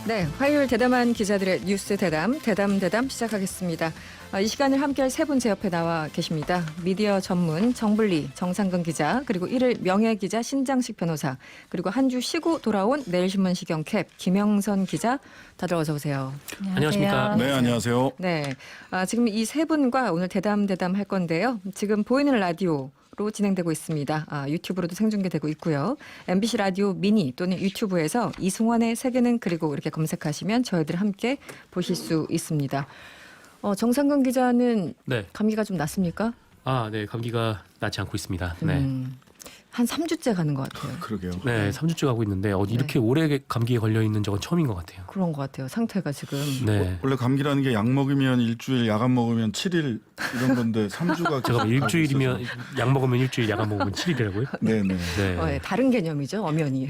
네, 화요일 대담한 기자들의 뉴스 대담 시작하겠습니다. 이 시간을 함께할 세 분 제 옆에 나와 계십니다. 미디어 전문 정블리 정상근 기자, 그리고 일일 명예기자 신장식 변호사, 그리고 한 주 쉬고 돌아온 내일신문 시경캡 김영선 기자, 다들 어서 오세요. 안녕하십니까? 네, 안녕하세요. 네, 지금 이 세 분과 오늘 대담 할 건데요. 지금 보이는 라디오 로 진행되고 있습니다. 유튜브로도 생중계되고 있고요. MBC 라디오 미니 또는 유튜브에서 이승환의 세계는 그리고 이렇게 검색하시면 저희들 함께 보실 수 있습니다. 정상근 기자는 네. 감기가 좀 났습니까? 네. 감기가 낫지 않고 있습니다. 네. 한 3주째 가는 것 같아요. 그러게요. 네, 3주째 가고 있는데 이렇게 오래 감기에 걸려 있는 적은 처음인 것 같아요. 그런 것 같아요. 상태가 지금. 네. 원래 감기라는 게 약 먹으면 일주일, 약 안 먹으면 7일 이런 건데 3주가 제가 일주일이면 약 먹으면 일주일, 약 안 먹으면 7일이라고요? 네네. 네. 다른 개념이죠, 엄연히.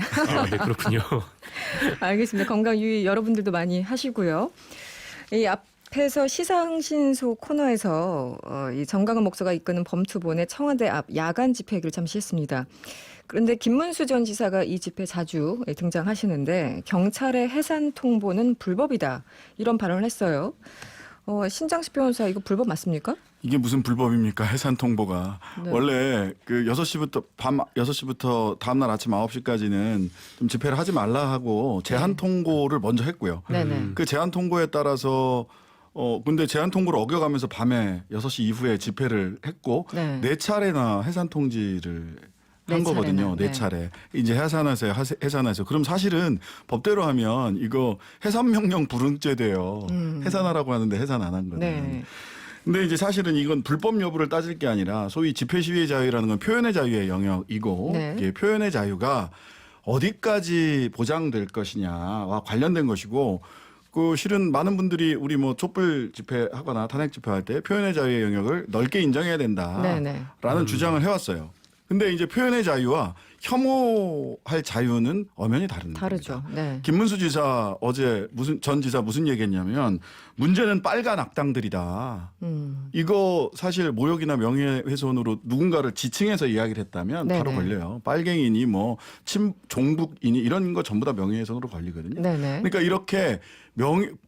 네, 그렇군요. 알겠습니다. 건강 유의 여러분들도 많이 하시고요. 이 앞에서 시상신소 코너에서 이 정강은 목사가 이끄는 범투본의 청와대 앞 야간 집회 얘기를 잠시 했습니다. 그런데 김문수 전 지사가 이 집회 자주 등장하시는데 경찰의 해산 통보는 불법이다, 이런 발언을 했어요. 신장식 변호사, 이거 불법 맞습니까? 이게 무슨 불법입니까? 해산 통보가. 네. 원래 그 6시부터 밤 6시부터 다음 날 아침 9시까지는 좀 집회를 하지 말라 하고 제한 통보를 먼저 했고요. 네네. 그 제한 통보에 따라서 근데 제한 통보를 어겨가면서 밤에 6시 이후에 집회를 했고 네. 네 차례나 해산 통지를 한 네 거거든요. 차례나. 네 차례. 이제 해산하세요. 그럼 사실은 법대로 하면 이거 해산 명령 불응죄 돼요. 해산하라고 하는데 해산 안 한 거는. 네. 근데 이제 사실은 이건 불법 여부를 따질 게 아니라 소위 집회 시위의 자유라는 건 표현의 자유의 영역이고, 네. 이게 표현의 자유가 어디까지 보장될 것이냐와 관련된 것이고, 그 실은 많은 분들이 우리 뭐 촛불 집회하거나 탄핵 집회할 때 표현의 자유의 영역을 넓게 인정해야 된다라는 네네. 주장을 해왔어요. 근데 이제 표현의 자유와 혐오할 자유는 엄연히 다른 겁니다. 다르죠. 네. 김문수 지사 어제 전 지사 무슨 얘기했냐면 문제는 빨간 악당들이다. 이거 사실 모욕이나 명예훼손으로 누군가를 지칭해서 이야기를 했다면 바로 네네. 걸려요. 빨갱이니 뭐 종북이니 이런 거 전부 다 명예훼손으로 걸리거든요. 네네. 그러니까 이렇게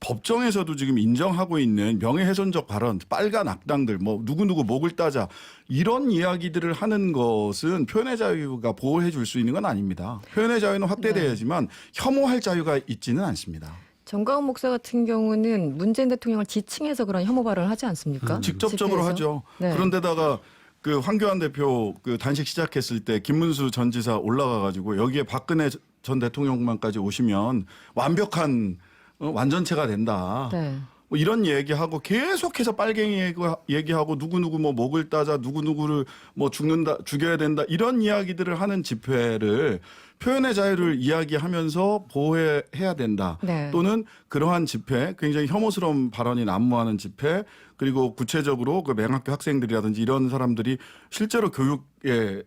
법정에서도 지금 인정하고 있는 명예훼손적 발언, 빨간 악당들, 뭐 누구누구 목을 따자, 이런 이야기들을 하는 것은 표현의 자유가 보호해 줄 수 있는 건 아닙니다. 표현의 자유는 확대돼야지만 혐오할 자유가 있지는 않습니다. 정가은 목사 같은 경우는 문재인 대통령을 지칭해서 그런 혐오 발언을 하지 않습니까? 직접적으로 집회에서? 하죠. 네. 그런데다가 그 황교안 대표 그 단식 시작했을 때 김문수 전 지사 올라가 가지고 여기에 박근혜 전 대통령만까지 오시면 완벽한 완전체가 된다. 네. 뭐 이런 얘기하고 계속해서 빨갱이 얘기하고 누구누구 뭐 목을 따자, 누구누구를 뭐 죽여야 된다, 이런 이야기들을 하는 집회를 표현의 자유를 이야기하면서 보호해야 된다. 네. 또는 그러한 집회, 굉장히 혐오스러운 발언이 난무하는 집회, 그리고 구체적으로 그 맹학교 학생들이라든지 이런 사람들이 실제로 교육에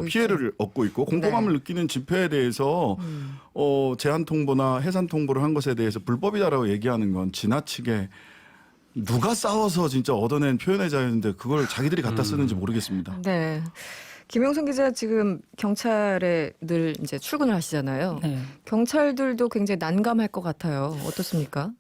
피해를 얻고 있고 공포감을 네. 느끼는 집회에 대해서 제한 통보나 해산 통보를 한 것에 대해서 불법이다라고 얘기하는 건 지나치게, 누가 싸워서 진짜 얻어낸 표현의 자유인데 그걸 자기들이 갖다 쓰는지 모르겠습니다. 네. 김영선 기자, 지금 경찰에 늘 이제 출근을 하시잖아요. 네. 경찰들도 굉장히 난감할 것 같아요. 어떻습니까?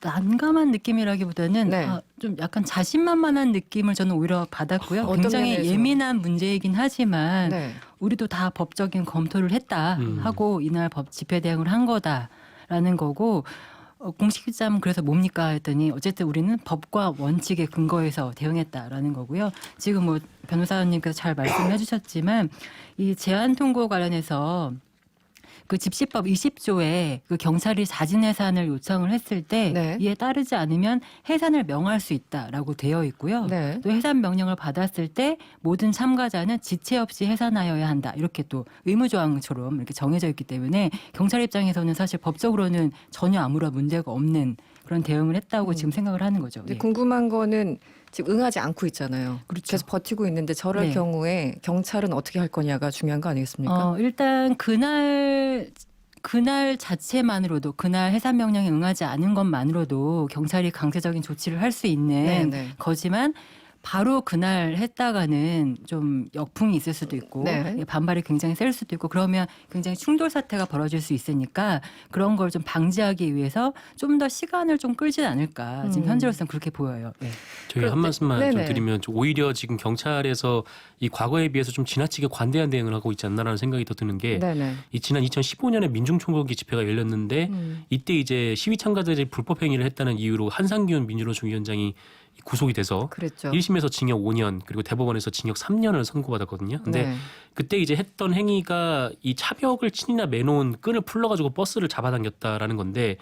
난감한 느낌이라기보다는 네. 좀 약간 자신만만한 느낌을 저는 오히려 받았고요. 어떤 굉장히 면에서? 예민한 문제이긴 하지만 네. 우리도 다 법적인 검토를 했다 하고 이날 법 집회 대응을 한 거다라는 거고, 공식 입장은 그래서 뭡니까 했더니 어쨌든 우리는 법과 원칙에 근거해서 대응했다라는 거고요. 지금 뭐 변호사님께서 잘 말씀해 주셨지만 이 제한 통보 관련해서 그 집시법 20조에 그 경찰이 자진 해산을 요청을 했을 때 네. 이에 따르지 않으면 해산을 명할 수 있다라고 되어 있고요. 네. 또 해산 명령을 받았을 때 모든 참가자는 지체 없이 해산하여야 한다, 이렇게 또 의무조항처럼 이렇게 정해져 있기 때문에 경찰 입장에서는 사실 법적으로는 전혀 아무런 문제가 없는 그런 대응을 했다고 지금 생각을 하는 거죠. 근데 예. 궁금한 거는 지금 응하지 않고 있잖아요. 그렇죠. 계속 버티고 있는데 저럴 네. 경우에 경찰은 어떻게 할 거냐가 중요한 거 아니겠습니까? 일단 그날 자체만으로도, 그날 해산 명령에 응하지 않은 것만으로도 경찰이 강제적인 조치를 할 수 있는 네, 네. 거지만 바로 그날 했다가는 좀 역풍이 있을 수도 있고 네. 반발이 굉장히 셀 수도 있고 그러면 굉장히 충돌 사태가 벌어질 수 있으니까 그런 걸 좀 방지하기 위해서 좀 더 시간을 좀 끌지 않을까 지금 현재로서는 그렇게 보여요. 네. 저희 한 말씀만 좀 네네. 드리면 오히려 지금 경찰에서 이 과거에 비해서 좀 지나치게 관대한 대응을 하고 있지 않나라는 생각이 더 드는 게 네네. 이 지난 2015년에 민중총궐기 집회가 열렸는데 이때 이제 시위 참가자들이 불법 행위를 했다는 이유로 한상균 민주노총 위원장이 구속이 돼서 그랬죠. 1심에서 징역 5년 그리고 대법원에서 징역 3년을 선고받았거든요. 근데 네. 그때 이제 했던 행위가 이 차벽을 친이나 매놓은 끈을 풀러가지고 버스를 잡아당겼다라는 건데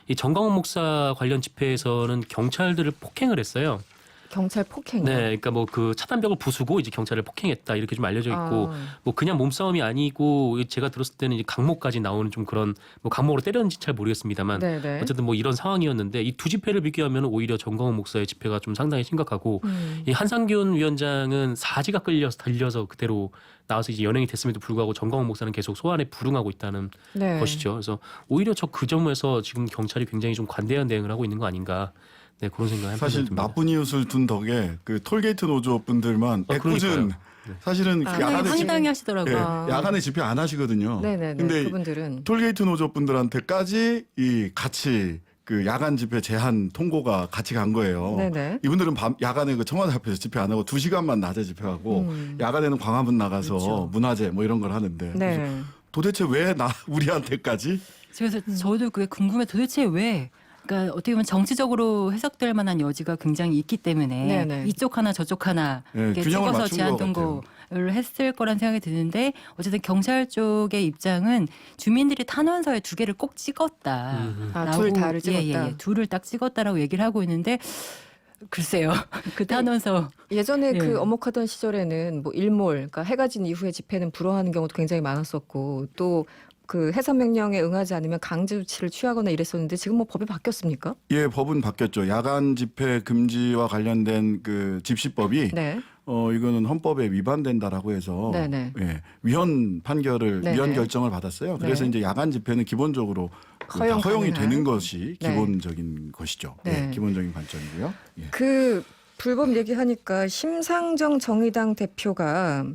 이 정광훈 목사 관련 집회에서는 경찰들을 폭행을 했어요. 경찰 폭행이요. 네, 그러니까 뭐 그 차단벽을 부수고 이제 경찰을 폭행했다 이렇게 좀 알려져 있고 아. 뭐 그냥 몸싸움이 아니고 제가 들었을 때는 이제 강목까지 나오는 좀 그런 뭐 강목으로 때렸는지 잘 모르겠습니다만 네네. 어쨌든 뭐 이런 상황이었는데 이 두 집회를 비교하면 오히려 정광훈 목사의 집회가 좀 상당히 심각하고 이 한상균 위원장은 사지가 끌려서 달려서 그대로 나와서 이제 연행이 됐음에도 불구하고 정광훈 목사는 계속 소환에 불응하고 있다는 네. 것이죠. 그래서 오히려 저 그 점에서 지금 경찰이 굉장히 좀 관대한 대응을 하고 있는 거 아닌가. 네, 그런 생각이 사실 듭니다. 나쁜 이웃을 둔 덕에 그 톨게이트 노조 분들만 애꿎은 그러니까요. 사실은 아, 야간에 황당해. 황당해 하시더라고요. 예, 야간에 집회 안 하시거든요. 네네네. 근데 그분들은 톨게이트 노조 분들한테까지 이 같이 그 야간 집회 제한 통고가 같이 간 거예요. 네네. 이분들은 야간에 그 청와대 앞에서 집회 안 하고 2시간만 낮에 집회하고 야간에는 광화문 나가서 그렇죠. 문화제 뭐 이런 걸 하는데 그래서 네. 도대체 왜 우리한테까지 그래서 저도 그게 궁금해. 도대체 왜? 그러니까 어떻게 보면 정치적으로 해석될 만한 여지가 굉장히 있기 때문에 네네. 이쪽 하나 저쪽 하나 네, 이렇게 균형을 찍어서 맞춘 제한 것 같아요. 통고를 했을 거란 생각이 드는데 어쨌든 경찰 쪽의 입장은 주민들이 탄원서에 2개를 꼭 찍었다. 아, 둘 다를 찍었다. 예, 둘을 딱 찍었다라고 얘기를 하고 있는데 글쎄요. 그 탄원서 예전에 예. 그 엄혹하던 시절에는 뭐 일몰, 그러니까 해가 진 이후에 집회는 불허하는 경우도 굉장히 많았었고 또 그 해산 명령에 응하지 않으면 강제 조치를 취하거나 이랬었는데 지금 뭐 법이 바뀌었습니까? 예, 법은 바뀌었죠. 야간 집회 금지와 관련된 그 집시법이 네. 이거는 헌법에 위반된다라고 해서 네네. 예, 위헌 판결을 네네. 위헌 결정을 받았어요. 그래서 네. 이제 야간 집회는 기본적으로 허용 허용이 가능한. 되는 것이 네. 기본적인 것이죠. 네. 예, 기본적인 관점이고요. 예. 그 불법 얘기하니까 심상정 정의당 대표가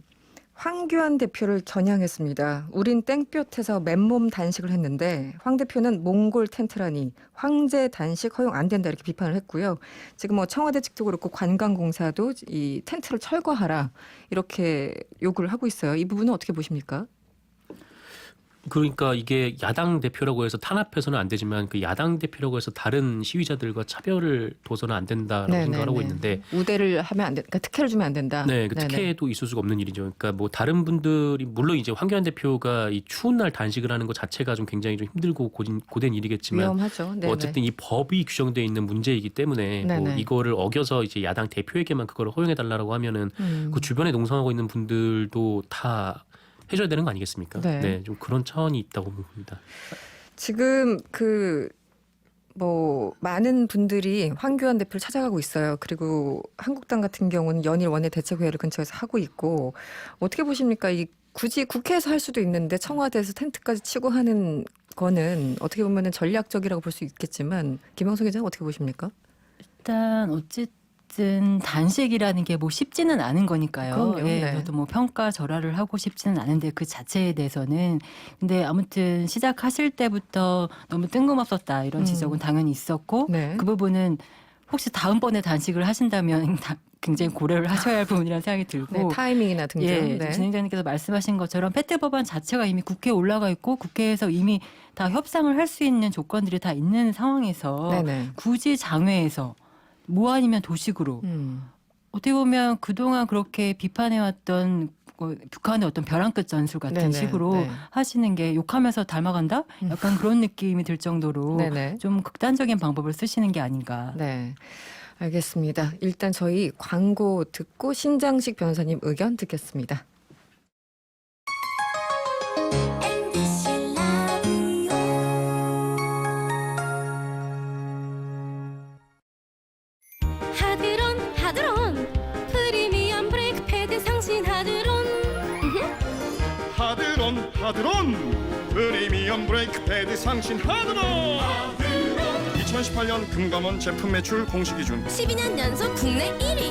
황교안 대표를 겨냥했습니다. 우린 땡볕에서 맨몸 단식을 했는데 황 대표는 몽골 텐트라니 황제 단식 허용 안 된다 이렇게 비판을 했고요. 지금 뭐 청와대 측도 그렇고 관광공사도 이 텐트를 철거하라 이렇게 요구를 하고 있어요. 이 부분은 어떻게 보십니까? 그러니까 이게 야당 대표라고 해서 탄압해서는 안 되지만 그 야당 대표라고 해서 다른 시위자들과 차별을 둬서는 안 된다라고 생각을 하고 있는데 우대를 하면 안 돼. 그러니까 특혜를 주면 안 된다. 네, 그 네네. 특혜도 있을 수가 없는 일이죠. 그러니까 뭐 다른 분들이 물론 이제 황교안 대표가 이 추운 날 단식을 하는 것 자체가 좀 굉장히 좀 힘들고 고된 일이겠지만 위험하죠. 네네. 뭐 어쨌든 이 법이 규정되어 있는 문제이기 때문에 뭐 네네. 이거를 어겨서 이제 야당 대표에게만 그걸 허용해 달라고 하면은 그 주변에 농성하고 있는 분들도 다 해줘야 되는 거 아니겠습니까? 네. 네, 좀 그런 차원이 있다고 봅니다. 지금 뭐 많은 분들이 황교안 대표를 찾아가고 있어요. 그리고 한국당 같은 경우는 연일 원내 대책회의를 근처에서 하고 있고 어떻게 보십니까? 이 굳이 국회에서 할 수도 있는데 청와대에서 텐트까지 치고 하는 거는 어떻게 보면은 전략적이라고 볼 수 있겠지만 김영석 기자는 어떻게 보십니까? 일단 어쨌든 단식이라는 게 뭐 쉽지는 않은 거니까요. 그럼요. 예, 네. 저도 뭐 평가 절하를 하고 싶지는 않은데 그 자체에 대해서는 근데 아무튼 시작하실 때부터 너무 뜬금없었다 이런 지적은 당연히 있었고 네. 그 부분은 혹시 다음번에 단식을 하신다면 굉장히 고려를 하셔야 할 부분이라는 생각이 들고 네, 타이밍이나 등등. 예, 네. 진행자님께서 말씀하신 것처럼 페트 법안 자체가 이미 국회에 올라가 있고 국회에서 이미 다 협상을 할 수 있는 조건들이 다 있는 상황에서 네네. 굳이 장외에서 뭐 아니면 도식으로 어떻게 보면 그동안 그렇게 비판해왔던 북한의 어떤 벼랑 끝 전술 같은 네네, 식으로 네. 하시는 게 욕하면서 닮아간다? 약간 그런 느낌이 들 정도로 네네. 좀 극단적인 방법을 쓰시는 게 아닌가. 네. 알겠습니다. 일단 저희 광고 듣고 신장식 변호사님 의견 듣겠습니다. MBC 라디오 하드론 프리미엄 브레이크 패드 상신 하드론 하드론 프리미엄 브레이크 패드 상신 하드론 2018년 금감원 제품 매출 공시 기준 12년 연속 국내 1위.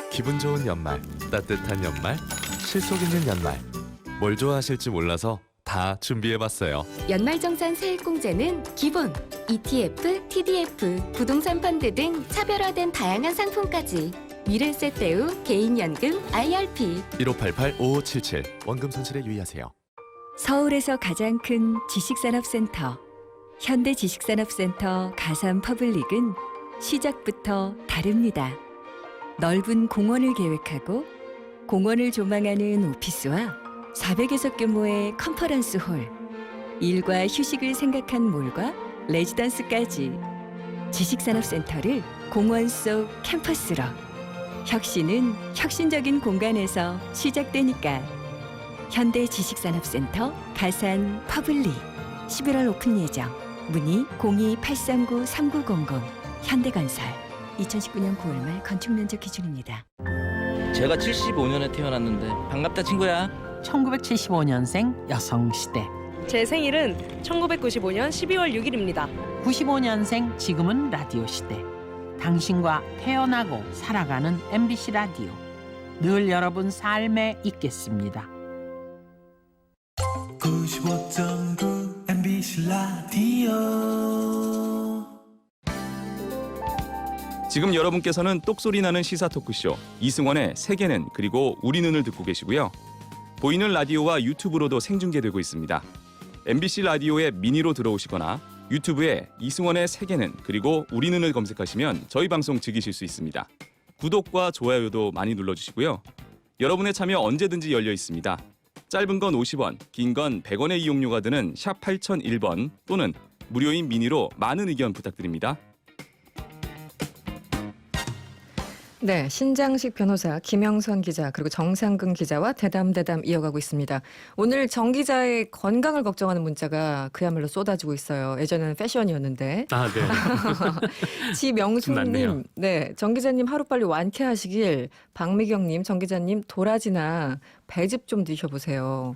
기분 좋은 연말, 따뜻한 연말, 실속 있는 연말. 뭘 좋아하실지 몰라서 다 준비해봤어요. 연말정산 세액공제는 기본, ETF, TDF, 부동산 펀드 등 차별화된 다양한 상품까지 미래세대우, 개인연금, IRP 1588-5577 원금 손실에 유의하세요. 서울에서 가장 큰 지식산업센터 현대지식산업센터 가산 퍼블릭은 시작부터 다릅니다. 넓은 공원을 계획하고 공원을 조망하는 오피스와 400여 규모의 컨퍼런스 홀, 일과 휴식을 생각한 몰과 레지던스까지 지식산업센터를 공원 속 캠퍼스로 혁신은 혁신적인 공간에서 시작되니까 현대지식산업센터 가산 퍼블릭 11월 오픈 예정. 문의 02-839-3900 현대건설 2019년 9월 말 건축면적 기준입니다. 제가 75년에 태어났는데 반갑다 친구야. 1975년생 여성시대. 제 생일은 1995년 12월 6일입니다. 95년생 지금은 라디오 시대. 당신과 태어나고 살아가는 MBC 라디오. 늘 여러분 삶에 있겠습니다. 95.9 MBC 라디오. 지금 여러분께서는 똑소리 나는 시사 토크쇼 이승원의 세계는 그리고 우리 눈을 듣고 계시고요. 보이는 라디오와 유튜브로도 생중계되고 있습니다. MBC 라디오의 미니로 들어오시거나 유튜브에 이승원의 세계는 그리고 우리 눈을 검색하시면 저희 방송 즐기실 수 있습니다. 구독과 좋아요도 많이 눌러주시고요. 여러분의 참여 언제든지 열려 있습니다. 짧은 건 50원, 긴 건 100원의 이용료가 드는 샵 8001번 또는 무료인 미니로 많은 의견 부탁드립니다. 네, 신장식 변호사 김영선 기자 그리고 정상근 기자와 대담 이어가고 있습니다. 오늘 정 기자의 건강을 걱정하는 문자가 그야말로 쏟아지고 있어요. 예전에는 패션이었는데. 아, 네. 지명수님, 네, 정 기자님 하루빨리 완쾌하시길. 박미경님, 정 기자님 도라지나 배즙 좀 드셔보세요.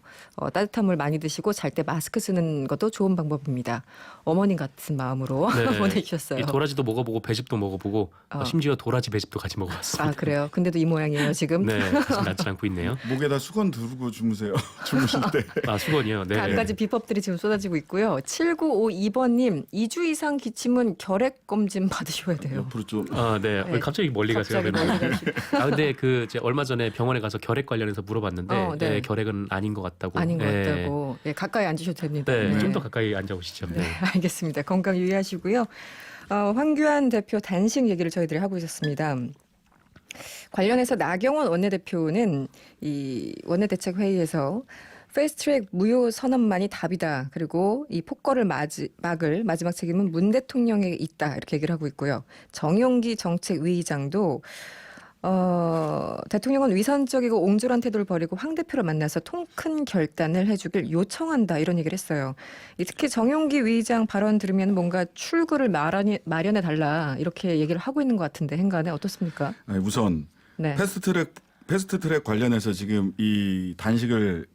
따뜻한 물 많이 드시고 잘 때 마스크 쓰는 것도 좋은 방법입니다. 어머님 같은 마음으로 네. 보내주셨어요. 이 도라지도 먹어보고 배즙도 먹어보고 심지어 도라지 배즙도 같이 먹어봤습니다. 아, 그래요? 근데도 이 모양이에요 지금? 네, 사실 낫지 않고 있네요. 목에다 수건 두르고 주무세요. 주무실 때. 아, 수건이요? 네. 갖가지 비법들이 지금 쏟아지고 있고요. 7952번님, 2주 이상 기침은 결핵 검진 받으셔야 돼요. 옆으로 좀. 아, 네. 네. 왜 갑자기 멀리 가세요? 갑자기 멀리 가시고. 아, 근데 제가 얼마 전에 병원에 가서 결핵 관련해서 물어봤는데 네. 네, 결핵은 아닌 것 같다고. 아닌 것 네. 같다고. 네, 가까이 앉으셔도 됩니다. 네, 좀 더 가까이 앉아오시죠. 네, 네. 알겠습니다. 건강 유의하시고요. 황교안 대표 단식 얘기를 저희들이 하고 있었습니다. 관련해서 나경원 원내대표는 이 원내대책회의에서 패스트트랙 무효 선언만이 답이다. 그리고 이 폭거를 막을 마지막 책임은 문 대통령에게 있다. 이렇게 얘기를 하고 있고요. 정용기 정책위의장도 대통령은 위선적이고 옹졸한 태도를 버리고 황 대표를 만나서 통 큰 결단을 해주길 요청한다 이런 얘기를 했어요. 특히 정용기 위의장 발언 들으면 뭔가 출구를 마련해 달라 이렇게 얘기를 하고 있는 것 같은데 행간에 어떻습니까? 아니, 우선 네. 패스트트랙 관련해서 지금 이 단식을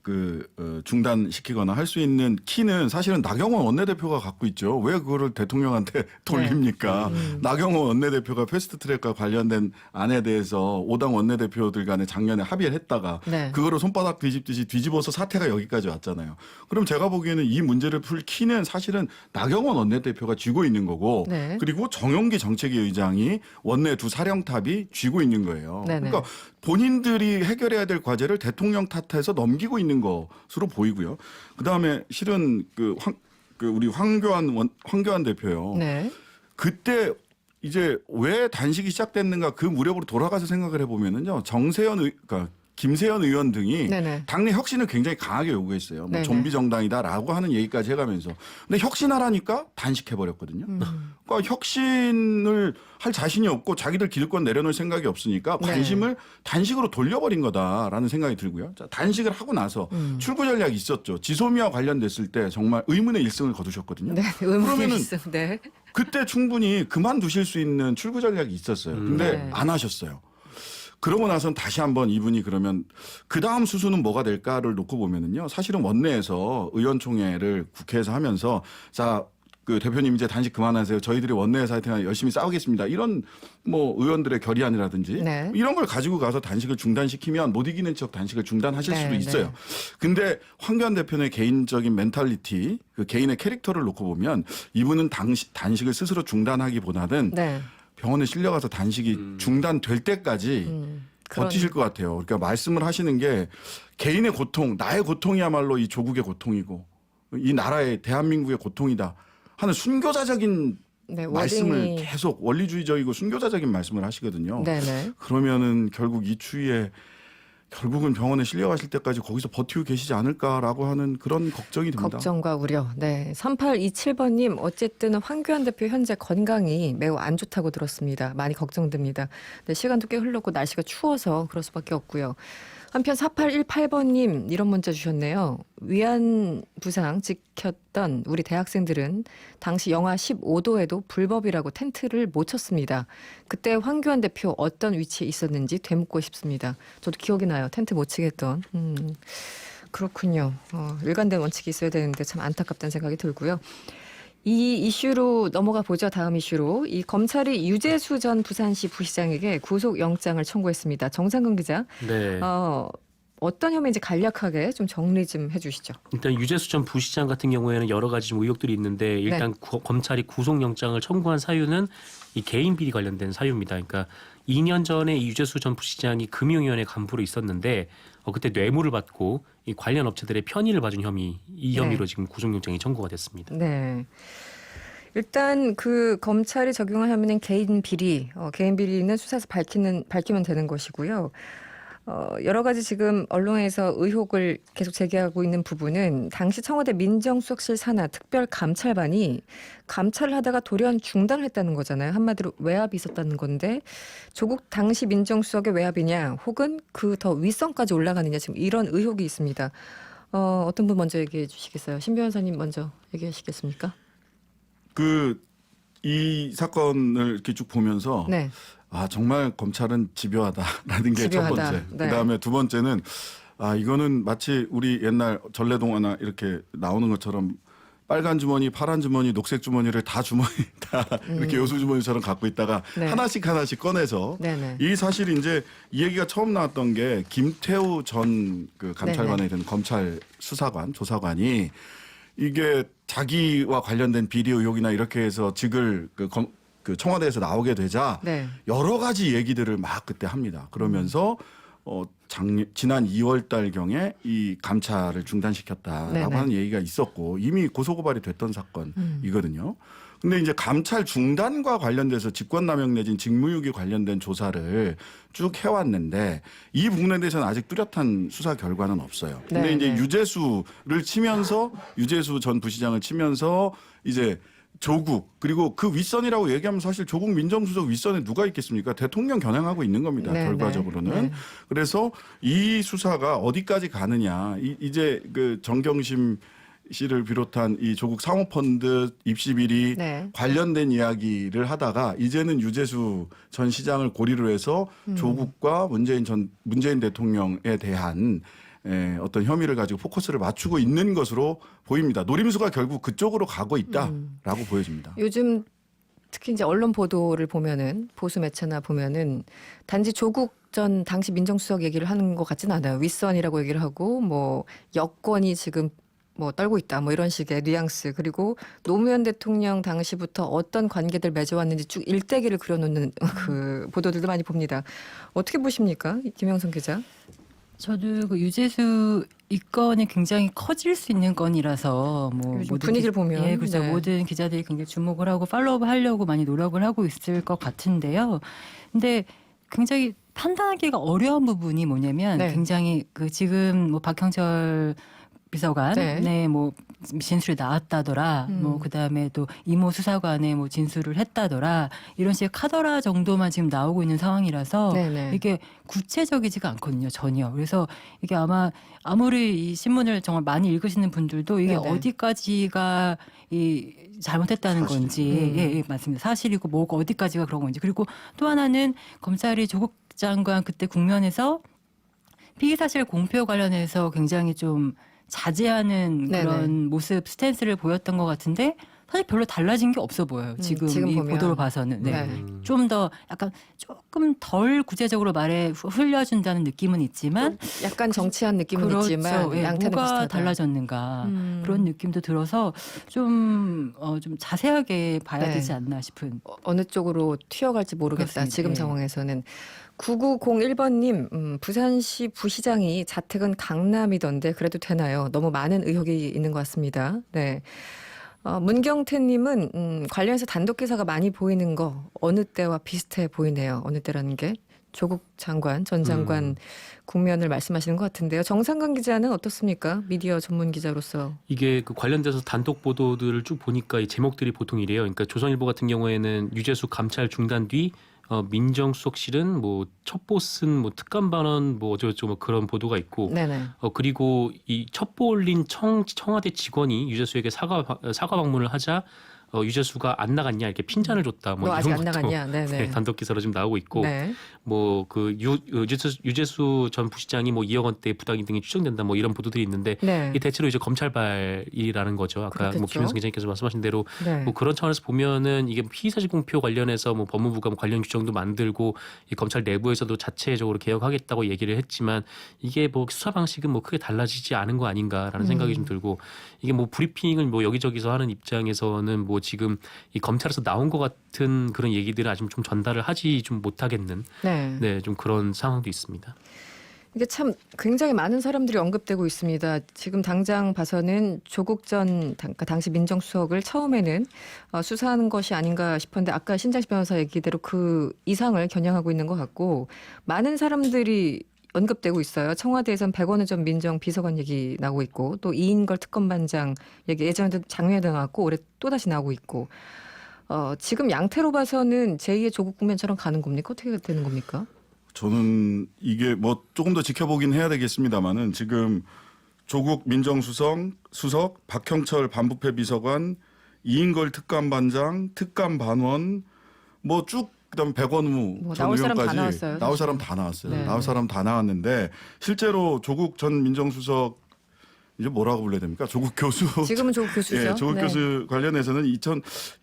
중단시키거나 할 수 있는 키는 사실은 나경원 원내대표가 갖고 있죠. 왜 그거를 대통령한테 돌립니까? 나경원 원내대표가 패스트트랙과 관련된 안에 대해서 5당 원내대표들 간에 작년에 합의를 했다가 네. 그거를 손바닥 뒤집듯이 뒤집어서 사태가 여기까지 왔잖아요. 그럼 제가 보기에는 이 문제를 풀 키는 사실은 나경원 원내대표가 쥐고 있는 거고 네. 그리고 정용기 정책위 의장이 원내 두 사령탑이 쥐고 있는 거예요. 네네. 그러니까 본인들이 해결해야 될 과제를 대통령 탓해서 넘기고 있는 것으로 보이고요. 그다음에 실은 우리 황교안 대표요. 네. 그때 이제 왜 단식이 시작됐는가 그 무렵으로 돌아가서 생각을 해보면은요. 그러니까 김세연 의원 등이 네네. 당내 혁신을 굉장히 강하게 요구했어요. 뭐 네네. 좀비 정당이다라고 하는 얘기까지 해가면서. 근데 혁신하라니까 단식해버렸거든요. 그러니까 혁신을 할 자신이 없고 자기들 기득권 내려놓을 생각이 없으니까 관심을 단식으로 돌려버린 거다라는 생각이 들고요. 자, 단식을 하고 나서 출구 전략이 있었죠. 지소미아 관련됐을 때 정말 의문의 일승을 거두셨거든요. 네, 의문의 그러면은 일승. 네. 그때 충분히 그만두실 수 있는 출구 전략이 있었어요. 근데 네. 안 하셨어요. 그러고 나선 다시 한번 이분이 그러면 그 다음 수순은 뭐가 될까를 놓고 보면은요. 사실은 원내에서 의원총회를 국회에서 하면서 자, 그 대표님 이제 단식 그만하세요. 저희들이 원내에서 하여튼 열심히 싸우겠습니다. 이런 뭐 의원들의 결의안이라든지 네. 이런 걸 가지고 가서 단식을 중단시키면 못 이기는 척 단식을 중단하실 수도 있어요. 네. 근데 황교안 대표의 개인적인 멘탈리티, 그 개인의 캐릭터를 놓고 보면 이분은 단식을 스스로 중단하기보다는 네. 병원에 실려가서 단식이 중단될 때까지 버티실 것 같아요. 그러니까 말씀을 하시는 게 개인의 고통, 나의 고통이야말로 이 조국의 고통이고 이 나라의 대한민국의 고통이다 하는 순교자적인 네, 말씀을 계속 원리주의적이고 순교자적인 말씀을 하시거든요. 네네. 그러면은 결국 이 추위에 결국은 병원에 실려가실 때까지 거기서 버티고 계시지 않을까라고 하는 그런 걱정이 듭니다. 걱정과 우려. 네. 3827번님, 어쨌든 황교안 대표 현재 건강이 매우 안 좋다고 들었습니다. 많이 걱정됩니다. 네, 시간도 꽤 흘렀고 날씨가 추워서 그럴 수밖에 없고요. 한편 4818번님 이런 문자 주셨네요. 위안 부상 지켰던 우리 대학생들은 당시 영하 15도에도 불법이라고 텐트를 못 쳤습니다. 그때 황교안 대표 어떤 위치에 있었는지 되묻고 싶습니다. 저도 기억이 나요. 텐트 못 치게 했던. 그렇군요. 일관된 원칙이 있어야 되는데 참 안타깝다는 생각이 들고요. 이 이슈로 넘어가 보죠. 다음 이슈로. 이 검찰이 유재수 전 부산시 부시장에게 구속영장을 청구했습니다. 정상근 기자. 네. 어떤 혐의인지 간략하게 좀 정리 좀 해주시죠. 일단 유재수 전 부시장 같은 경우에는 여러 가지 좀 의혹들이 있는데 일단 검찰이 구속영장을 청구한 사유는 이 개인 비리 관련된 사유입니다. 그러니까 2년 전에 이 유재수 전 부시장이 금융위원회 간부로 있었는데 그때 뇌물을 받고 이 관련 업체들의 편의를 봐준 혐의, 이 혐의로 지금 구속영장이 청구가 됐습니다. 네. 일단 그 검찰이 적용한 혐의는 개인 비리, 개인 비리는 수사에서 밝히면 되는 것이고요. 여러 가지 지금 언론에서 의혹을 계속 제기하고 있는 부분은 당시 청와대 민정수석실 산하 특별감찰반이 감찰을 하다가 돌연 중단을 했다는 거잖아요. 한마디로 외압이 있었다는 건데 조국 당시 민정수석의 외압이냐 혹은 그 더 윗선까지 올라가느냐 지금 이런 의혹이 있습니다. 어떤 분 먼저 얘기해 주시겠어요? 신 변호사님 먼저 얘기하시겠습니까? 이 사건을 이렇게 쭉 보면서 네. 정말 검찰은 집요하다라는 게 첫 번째. 네. 그다음에 두 번째는 이거는 마치 우리 옛날 전래동화나 이렇게 나오는 것처럼 빨간 주머니, 파란 주머니, 녹색 주머니를 다 이렇게 요수 주머니처럼 갖고 있다가 네. 하나씩 꺼내서 네네. 이 사실이 이제 이 얘기가 처음 나왔던 게 김태우 전 그 감찰관에 든 검찰 수사관, 조사관이 이게 자기와 관련된 비리 의혹이나 이렇게 해서 직을 그 청와대에서 나오게 되자 네. 여러 가지 얘기들을 막 그때 합니다. 그러면서 지난 2월 달경에 이 감찰을 중단시켰다라고 네네. 하는 얘기가 있었고 이미 고소고발이 됐던 사건이거든요. 근데 이제 감찰 중단과 관련돼서 직권남용 내진 직무유기 관련된 조사를 쭉 해왔는데 이 부분에 대해서는 아직 뚜렷한 수사 결과는 없어요. 근데 네, 이제 네. 유재수 전 부시장을 치면서 이제 조국 그리고 그 윗선이라고 얘기하면 사실 조국 민정수석 윗선에 누가 있겠습니까? 대통령 겨냥하고 있는 겁니다. 네, 결과적으로는. 네. 그래서 이 수사가 어디까지 가느냐. 이제 그 정경심 씨를 비롯한 이 조국 사모펀드 입시 비리 네. 관련된 이야기를 하다가 이제는 유재수 전 시장을 고리로 해서 조국과 문재인 대통령에 대한 어떤 혐의를 가지고 포커스를 맞추고 있는 것으로 보입니다. 노림수가 결국 그쪽으로 가고 있다라고 보여집니다. 요즘 특히 이제 언론 보도를 보면은 보수 매체나 보면은 단지 조국 전 당시 민정수석 얘기를 하는 것 같진 않아요. 윗선이라고 얘기를 하고 뭐 여권이 지금 뭐 떨고 있다 뭐 이런 식의 뉘앙스 그리고 노무현 대통령 당시부터 어떤 관계들 맺어왔는지 쭉 일대기를 그려놓는 그 보도들도 많이 봅니다. 어떻게 보십니까, 김영선 기자? 저도 그 유재수 이 건이 굉장히 커질 수 있는 건이라서 뭐 요즘 분위기를 보면 예, 그렇죠. 네. 모든 기자들이 굉장히 주목을 하고 팔로우업 하려고 많이 노력을 하고 있을 것 같은데요. 근데 굉장히 판단하기가 어려운 부분이 뭐냐면 네. 굉장히 그 지금 뭐 박형철 비서관, 네. 뭐 진술이 나왔다더라, 뭐 그다음에 또 이모 수사관에 뭐 진술을 했다더라 이런 식의 카더라 정도만 지금 나오고 있는 상황이라서 네네. 이게 구체적이지가 않거든요, 전혀. 그래서 이게 아무리 이 신문을 정말 많이 읽으시는 분들도 이게 네네. 어디까지가 이 잘못했다는 건지, 예, 맞습니다. 사실이고 뭐가 어디까지가 그런 건지. 그리고 또 하나는 검찰이 조국 장관 그때 국면에서 피의 사실 공표 관련해서 굉장히 좀 자제하는 네네. 그런 모습 스탠스를 보였던 것 같은데 사실 별로 달라진 게 없어 보여요. 지금 이 보면. 보도를 봐서는. 네. 네. 좀 더 약간 조금 덜 구체적으로 말에 흘려준다는 느낌은 있지만 약간 정치한 느낌은 그렇죠. 있지만 예, 양태는 뭐가 비슷하다. 달라졌는가 그런 느낌도 들어서 좀 자세하게 봐야 네. 되지 않나 싶은. 어느 쪽으로 튀어갈지 모르겠다. 그렇습니다. 지금 예. 상황에서는. 9901번님, 부산시 부시장이 자택은 강남이던데 그래도 되나요? 너무 많은 의혹이 있는 것 같습니다. 네. 문경태님은 관련해서 단독 기사가 많이 보이는 거 어느 때와 비슷해 보이네요. 어느 때라는 게 조국 장관, 전 장관 국면을 말씀하시는 것 같은데요. 정상근 기자는 어떻습니까? 미디어 전문 기자로서. 이게 그 관련돼서 단독 보도들을 쭉 보니까 이 제목들이 보통 이래요. 그러니까 조선일보 같은 경우에는 유재수 감찰 중단 뒤 민정수석실은 뭐 첩보 쓴 뭐 특감 반원 뭐 어쩌고저쩌고 뭐 그런 보도가 있고 네네. 그리고 이 첩보 올린 청와대 직원이 유재수에게 사과 방문을 하자 유재수가 안 나갔냐 이렇게 핀잔을 줬다 뭐 너 이런 아직 안 것도 나갔냐? 네네. 네, 단독 기사로 지금 나오고 있고 네. 뭐 그 유재수 전 부시장이 뭐 2억 원대 부당이 등이 추정된다 뭐 이런 보도들이 있는데 네. 이 대체로 이제 검찰발이라는 거죠. 아까 뭐 그렇겠죠. 김현성 기자님께서 말씀하신 대로 네. 뭐 그런 차원에서 보면은 이게 피의사실 공표 관련해서 뭐 법무부가 뭐 관련 규정도 만들고 이 검찰 내부에서도 자체적으로 개혁하겠다고 얘기를 했지만 이게 뭐 수사 방식은 뭐 크게 달라지지 않은 거 아닌가라는 생각이 좀 들고 이게 뭐 브리핑을 뭐 여기저기서 하는 입장에서는 뭐 지금 이 검찰에서 나온 것 같은 그런 얘기들을 아직 좀 전달을 하지 좀 못하겠는 네. 좀 그런 상황도 있습니다. 이게 참 굉장히 많은 사람들이 언급되고 있습니다. 지금 당장 봐서는 조국 전 당시 민정수석을 처음에는 수사하는 것이 아닌가 싶었는데 아까 신장식 변호사 얘기대로 그 이상을 겨냥하고 있는 것 같고 많은 사람들이 언급되고 있어요. 청와대에선 백원우 전 민정비서관 얘기 나오고 있고 또 이인걸 특검반장 얘기 예전에도 작년에도 나왔고 올해 또다시 나오고 있고 지금 양태로 봐서는 제2의 조국 국면처럼 가는 겁니까? 어떻게 되는 겁니까? 저는 이게 뭐 조금 더 지켜보긴 해야 되겠습니다만은 지금 조국 민정수석, 박형철 반부패 비서관, 이인걸 특감반장, 특감반원 뭐 쭉 그다음에 백원무 뭐 전 나올 사람 다 의원까지 나왔어요, 나올 사실. 사람 다 나왔어요. 네. 나올 사람 다 나왔는데 실제로 조국 전 민정수석 이제 뭐라고 불러야 됩니까? 조국 교수. 지금은 조국 교수죠. 예, 조국 네. 교수 관련해서는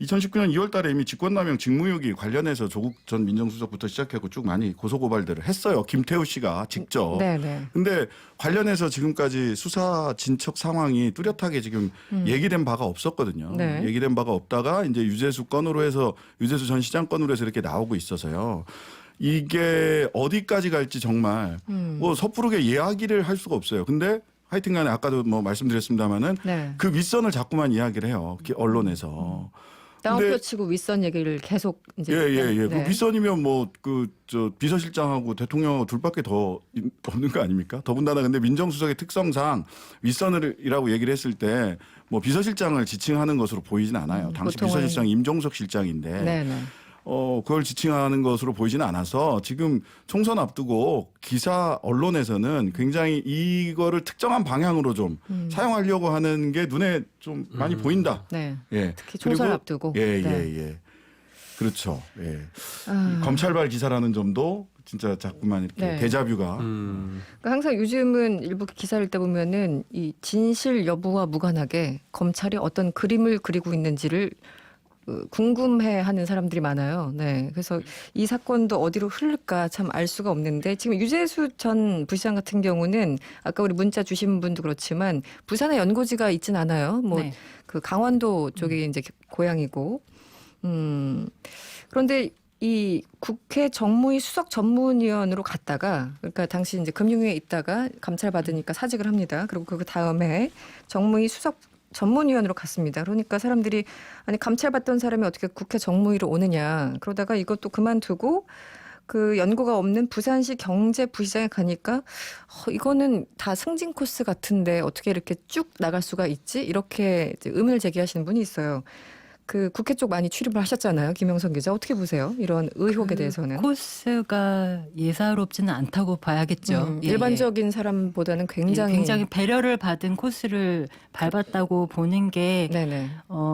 2019년 2월 달에 이미 직권남용 직무유기 관련해서 조국 전 민정수석부터 시작하고 쭉 많이 고소고발들을 했어요. 김태우 씨가 직접. 네네. 근데 관련해서 지금까지 수사 진척 상황이 뚜렷하게 지금 얘기된 바가 없었거든요. 네. 얘기된 바가 없다가 이제 유재수 건으로 해서 유재수 전 시장 건으로 해서 이렇게 나오고 있어서요. 이게 어디까지 갈지 정말 뭐 섣부르게 이야기를 할 수가 없어요. 근데 하여튼 간에 아까도 뭐 말씀드렸습니다마는 네. 그 윗선을 자꾸만 이야기를 해요. 언론에서. 다운표 근데- 치고 윗선 얘기를 계속 이제 예. 네. 그 윗선이면 뭐 저 비서실장하고 대통령하고 둘밖에 더 없는 거 아닙니까? 더군다나 근데 민정수석의 특성상 윗선이라고 얘기를 했을 때 뭐 비서실장을 지칭하는 것으로 보이진 않아요. 당시 보통은- 비서실장 임종석 실장인데. 네네. 그걸 지칭하는 것으로 보이지는 않아서 지금 총선 앞두고 기사 언론에서는 굉장히 이거를 특정한 방향으로 좀 사용하려고 하는 게 눈에 좀 많이 보인다. 네. 예. 특히 총선 그리고- 앞두고. 예. 네. 그렇죠. 예. 아, 검찰발 기사라는 점도 진짜 자꾸만 이렇게 네. 데자뷰가 그러니까 항상 요즘은 일부 기사를 읽다 보면은 이 진실 여부와 무관하게 검찰이 어떤 그림을 그리고 있는지를 궁금해하는 사람들이 많아요. 네, 그래서 이 사건도 어디로 흐를까 참 알 수가 없는데 지금 유재수 전 부시장 같은 경우는 아까 우리 문자 주신 분도 그렇지만 부산에 연고지가 있진 않아요. 뭐 네. 그 강원도 쪽이 이제 고향이고, 그런데 이 국회 정무위 수석 전문위원으로 갔다가 그러니까 당시 이제 금융위에 있다가 감찰 받으니까 사직을 합니다. 그리고 그 다음에 정무위 수석 전문위원으로 갔습니다. 그러니까 사람들이 아니 감찰받던 사람이 어떻게 국회 정무위로 오느냐. 그러다가 이것도 그만두고 그 연고가 없는 부산시 경제부시장에 가니까 이거는 다 승진 코스 같은데 어떻게 이렇게 쭉 나갈 수가 있지? 이렇게 이제 의문을 제기하시는 분이 있어요. 그 국회 쪽 많이 출입을 하셨잖아요. 김영선 기자. 어떻게 보세요? 이런 의혹에 대해서는. 코스가 예사롭지는 않다고 봐야겠죠. 예, 일반적인 사람보다는 굉장히 배려를 받은 코스를 밟았다고 보는 게 네네.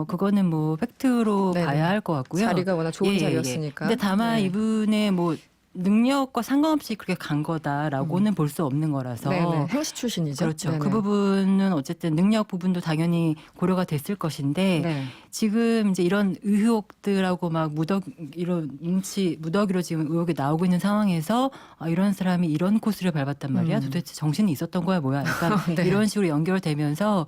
그거는 뭐 팩트로 네네. 봐야 할 것 같고요. 자리가 워낙 좋은 예, 예, 예. 자리였으니까. 근데 다만 네. 이분의 뭐 능력과 상관없이 그렇게 간 거다라고는 볼 수 없는 거라서. 네네. 행시 출신이죠. 그렇죠. 네네. 그 부분은 어쨌든 능력 부분도 당연히 고려가 됐을 것인데 네. 지금 이제 이런 의혹들하고 막 무더기로 지금 의혹이 나오고 있는 상황에서 이런 사람이 이런 코스를 밟았단 말이야. 도대체 정신이 있었던 거야 뭐야? 약간 네. 이런 식으로 연결되면서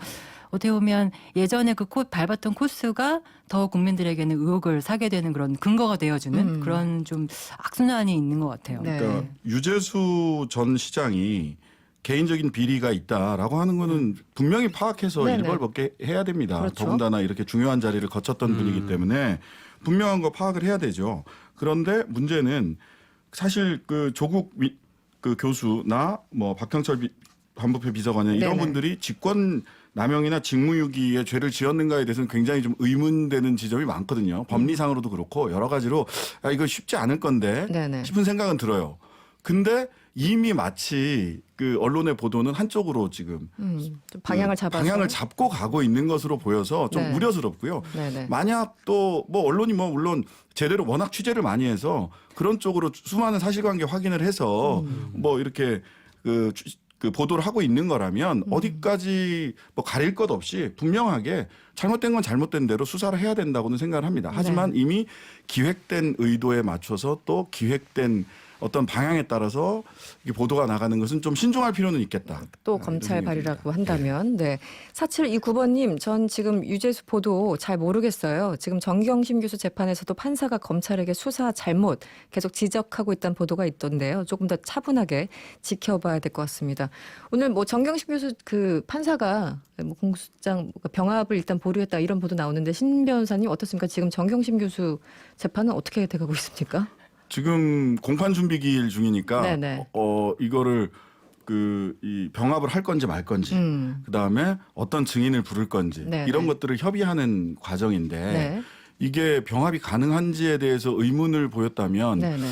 어떻게 보면 예전에 그 밟았던 코스가 더 국민들에게는 의혹을 사게 되는 그런 근거가 되어주는 그런 좀 악순환이 있는 것 같아요. 네. 그러니까 유재수 전 시장이 개인적인 비리가 있다라고 하는 거는 분명히 파악해서 네네. 일벌백계 해야 됩니다. 그렇죠. 더군다나 이렇게 중요한 자리를 거쳤던 분이기 때문에 분명한 거 파악을 해야 되죠. 그런데 문제는 사실 그 조국 그 교수나 뭐 박형철 반부패 비서관이나 이런 네네. 분들이 직권 남용이나 직무유기에 죄를 지었는가에 대해서는 굉장히 좀 의문되는 지점이 많거든요. 법리상으로도 그렇고 여러 가지로 이거 쉽지 않을 건데 네네. 싶은 생각은 들어요. 근데 이미 마치 그 언론의 보도는 한쪽으로 지금 좀 방향을 잡아서 방향을 잡고 가고 있는 것으로 보여서 좀 네. 우려스럽고요. 네네. 만약 또 뭐 언론이 뭐 물론 제대로 워낙 취재를 많이 해서 그런 쪽으로 수많은 사실관계 확인을 해서 뭐 이렇게 그 보도를 하고 있는 거라면 어디까지 뭐 가릴 것 없이 분명하게 잘못된 건 잘못된 대로 수사를 해야 된다고는 생각을 합니다. 하지만 이미 기획된 의도에 맞춰서 또 기획된 어떤 방향에 따라서 이게 보도가 나가는 것은 좀 신중할 필요는 있겠다. 또 이런 검찰 생각이 발이라고 듭니다. 한다면 네. 4729번님 전 지금 유재수 보도 잘 모르겠어요. 지금 정경심 교수 재판에서도 판사가 검찰에게 수사 잘못 계속 지적하고 있다는 보도가 있던데요. 조금 더 차분하게 지켜봐야 될 것 같습니다. 오늘 뭐 정경심 교수 그 판사가 뭐 공소장 병합을 일단 보류했다 이런 보도 나오는데 신 변호사님 어떻습니까? 지금 정경심 교수 재판은 어떻게 돼가고 있습니까? 지금 공판 준비 기일 중이니까 네네. 이거를 이 병합을 할 건지 말 건지 그다음에 어떤 증인을 부를 건지 네네. 이런 것들을 협의하는 과정인데 네. 이게 병합이 가능한지에 대해서 의문을 보였다면 네네.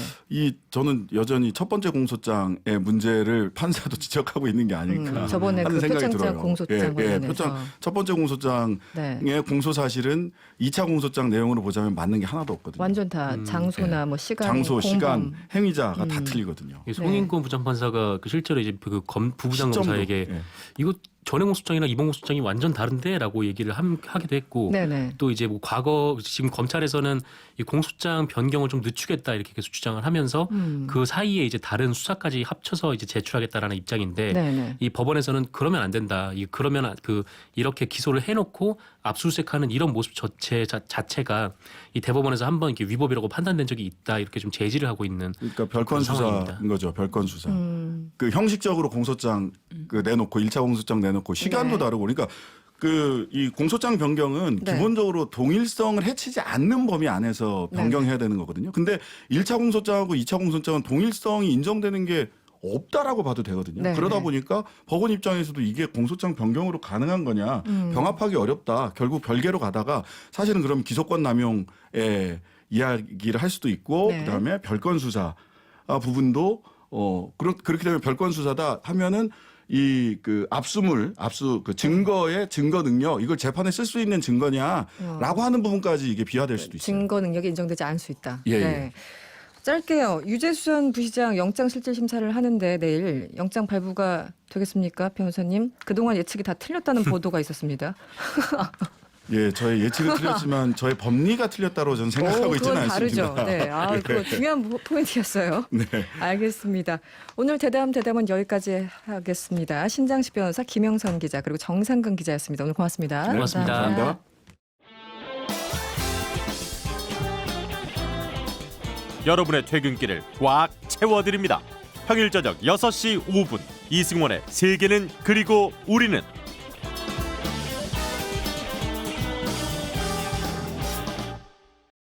저는 여전히 첫 번째 공소장의 문제를 판사도 지적하고 있는 게 아닐까 저번에 하는 그 생각이 표창장 들어요. 공소장 관련해서. 첫 번째 공소장의 네. 공소 사실은 2차 공소장 내용으로 보자면 맞는 게 하나도 없거든요. 완전 다 장소나 뭐 시간, 장소, 공범. 시간, 행위자가 다 틀리거든요. 송인권 부장판사가 그 실제로 이제 그 부부장 시점도, 검사에게 예. 이거 전액 공소장이나 이번 공소장이 완전 다른데라고 얘기를 하기도 했고 네네. 또 이제 뭐 과거 지금 검찰에서는 이 공소장 변경을 좀 늦추겠다 이렇게 계속 주장을 하면서 그 사이에 이제 다른 수사까지 합쳐서 이제 제출하겠다라는 입장인데 네네. 이 법원에서는 그러면 안 된다. 그러면 이렇게 기소를 해놓고 압수수색하는 이런 모습 자체가 이 대법원에서 한번 이렇게 위법이라고 판단된 적이 있다 이렇게 좀 제지를 하고 있는 그러니까 별건 그런 상황입니다. 수사인 거죠. 별건 수사. 그 형식적으로 공소장 내놓고 1차 공소장 내놓고 시간도 네. 다르고 그러니까 이 공소장 변경은 네. 기본적으로 동일성을 해치지 않는 범위 안에서 변경해야 되는 거거든요. 근데 1차 공소장하고 2차 공소장은 동일성이 인정되는 게 없다라고 봐도 되거든요. 네. 그러다 보니까 법원 입장에서도 이게 공소장 변경으로 가능한 거냐 병합하기 어렵다. 결국 별개로 가다가 사실은 그럼 기소권 남용의 이야기를 할 수도 있고 네. 그다음에 별건 수사 부분도 그렇게 되면 별건 수사다 하면은 압수 증거의 증거 능력 이걸 재판에 쓸 수 있는 증거냐라고 하는 부분까지 이게 비화될 수도 있어요. 증거 능력이 인정되지 않을 수 있다. 예, 네. 예. 짧게요. 유재수 전 부시장 영장 실질 심사를 하는데 내일 영장 발부가 되겠습니까, 변호사님? 그동안 예측이 다 틀렸다는 보도가 있었습니다. 예, 저의 예측은 틀렸지만 저의 법리가 틀렸다고 저는 생각하고 있지는 그건 않습니다. 다르죠. 네, 그거 중요한 포인트였어요. 네. 알겠습니다. 오늘 대담은 여기까지 하겠습니다. 신장식 변호사, 김영선 기자 그리고 정상근 기자였습니다. 오늘 고맙습니다. 네, 고맙습니다. 감사합니다. 여러분의 퇴근길을 꽉 채워드립니다. 평일 저녁 6시 5분 이승원의 세계는 그리고 우리는